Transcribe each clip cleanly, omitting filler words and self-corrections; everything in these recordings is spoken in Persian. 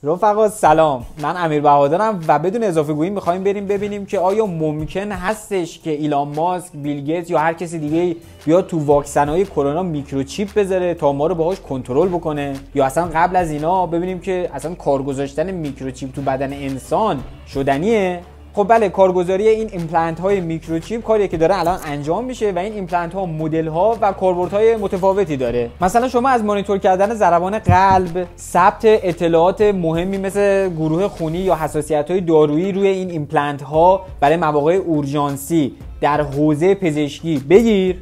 رفقا سلام، من امیر بهادرم و بدون اضافه گویی میخوایم بریم ببینیم که آیا ممکن هستش که ایلان ماسک، بیل گیتس یا هر کسی دیگه بیاد تو واکسن‌های کرونا میکروچیپ بذاره تا ما رو باهاش کنترل بکنه، یا اصلا قبل از اینا ببینیم که اصلا کار گذاشتن میکروچیپ تو بدن انسان شدنیه. خب بله، کارگزاری این ایمپلنت های میکروچیپ کاریه که داره الان انجام میشه و این ایمپلنت ها مدل ها و کاربردهای متفاوتی داره. مثلا شما از مانیتور کردن ضربان قلب، ثبت اطلاعات مهمی مثل گروه خونی یا حساسیت های دارویی روی این ایمپلنت ها برای مواقع اورژانسی در حوزه پزشکی بگیر،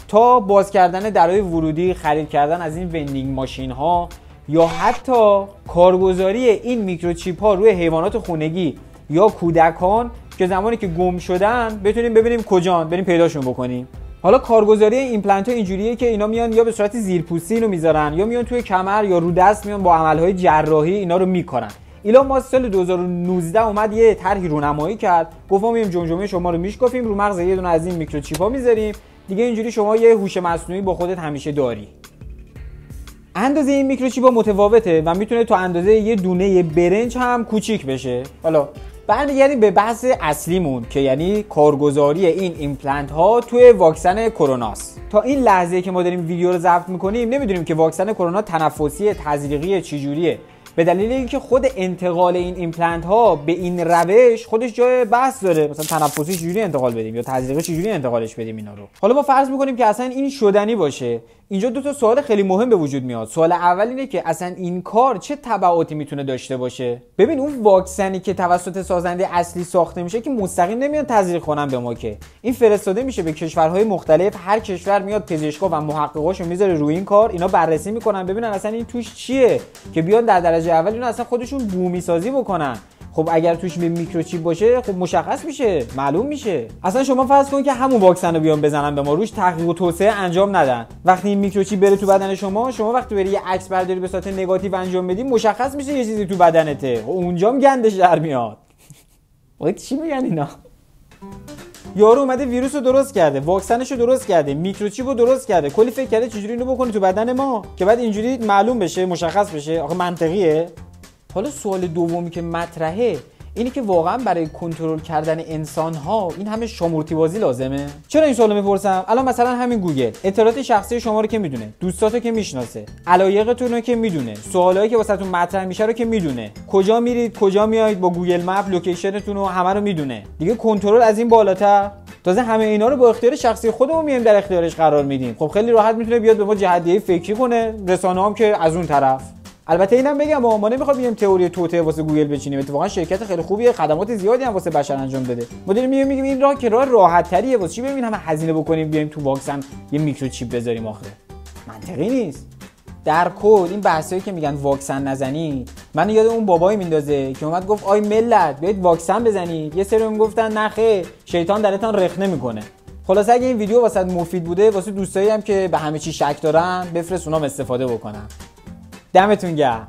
تا باز کردن درهای ورودی، خرید کردن از این وندینگ ماشین ها، یا حتی کارگزاری این میکروچیپ ها روی حیوانات خونگی یا کودکان که زمانی که گم شدن بتونیم ببینیم کجان، بریم پیداشون بکنیم. حالا کارگزاری ایمپلنت ها اینجوریه که اینا میان یا به صورت زیرپوستی اینو میذارن یا میان توی کمر یا رو دست، میان با عملهای جراحی اینا رو میکنن. ایلان ماسک سال 2019 اومد یه طرحی رونمایی کرد، گفت ما میایم جمجمه شما رو میشکافیم، رو مغز یه دونه از این میکروچیپ ها میذاریم، دیگه اینجوری شما یه هوش مصنوعی با خودت همیشه داری. اندازه این میکروچیپ ها متفاوته و میتونه تا اندازه یه دونه برنج هم کوچیک بشه. حالا برمیگردیم به بحث اصلیمون که یعنی کارگزاری این ایمپلنت ها توی واکسن کروناست. تا این لحظه که ما داریم ویدیو رو ضبط میکنیم نمیدونیم که واکسن کرونا تنفسی، تزریقی، چجوریه، به دلیل اینکه خود انتقال این ایمپلنت ها به این روش خودش جای بحث داره. مثلا تنفسی چجوری انتقال بدیم یا تزریقی چجوری انتقالش بدیم اینا رو. حالا ما فرض میکنیم که اصلا این شدنی باشه. اینجا دو تا سوال خیلی مهم به وجود میاد. سوال اول اینه که اصلا این کار چه تبعاتی میتونه داشته باشه. ببین، اون واکسنی که توسط سازنده اصلی ساخته میشه که مستقیم نمیاد تزریق کنن به ما، که این فرستاده میشه به کشورهای مختلف، هر کشور میاد پزشکا و محققاشو میذاره روی این کار، اینا بررسی میکنن ببینن اصلا این توش چیه، که بیان در درجه اول اینا اصلا خودشون بومی سازی بکنن. خب اگر توش میکروچیپ باشه خب مشخص میشه، معلوم میشه. اصلا شما فرض کن که همون واکسن رو بیان بزنن به ما، روش تحقیق و توسعه انجام ندن. وقتی این میکروچیپ بره تو بدن شما وقتی بری یه عکس برداری به صورت نگاتیو انجام بدی، مشخص میشه یه چیزی تو بدنته، اونجا گندش در میاد. وقتی چی میگن اینا؟ یارو اومده ویروس رو درست کرده، واکسنش رو درست کرده، میکروچیپ رو درست کرده، کلی فکر کرده چجوری اینو بکنه تو بدن ما که بعد اینجوری معلوم بشه، مشخص بشه. آخه منطقیه؟ حالا سوال دومی که مطرحه اینی که واقعا برای کنترل کردن انسان‌ها این همه شامورتی بازی لازمه؟ چرا این سوالو میپرسم؟ الان مثلا همین گوگل اطلاعات شخصی شما رو که میدونه، دوستاتو که میشناسه، علایقتون رو که میدونه، سوالایی که واسهتون مطرح میشه رو که میدونه، کجا میرید، کجا میایید، با گوگل مپ لوکیشنتون رو همه رو میدونه. دیگه کنترل از این بالاتر؟ تازه همه اینا رو با اختیار شخصی خودمون میایم در اختیارش قرار میدیم. خب خیلی راحت میتونه بیاد به ما جهت‌دهی فکری کنه، رسانه‌ام که از اون طرف. البته اینم بگم ما نمیخوایم بگیم تئوری توطئه واسه گوگل بچینیم، اتفاقا شرکت خیلی خوبیه، خدمات زیادی هم واسه بشر انجام داده. ما داریم میگیم این راه که راه راحت تریه، واسه چی بریم همه هزینه بکنیم بیایم تو واکسن یه میکروچیپ بذاریم؟ آخه منطقی نیست. در کل این بحثایی که میگن واکسن نزنید، من یاد اون بابایی میندازه که اومد گفت آی ملت بیاید واکسن بزنید، یه سری میگفتن نه خیر، شیطان درتون رخنه میکنه. خلاص اگه این ویدیو واسه مفید بوده، واسه دوستایی هم که به همه چی شک دارن بفرست اونام استفاده بکنن. دمتون گرم.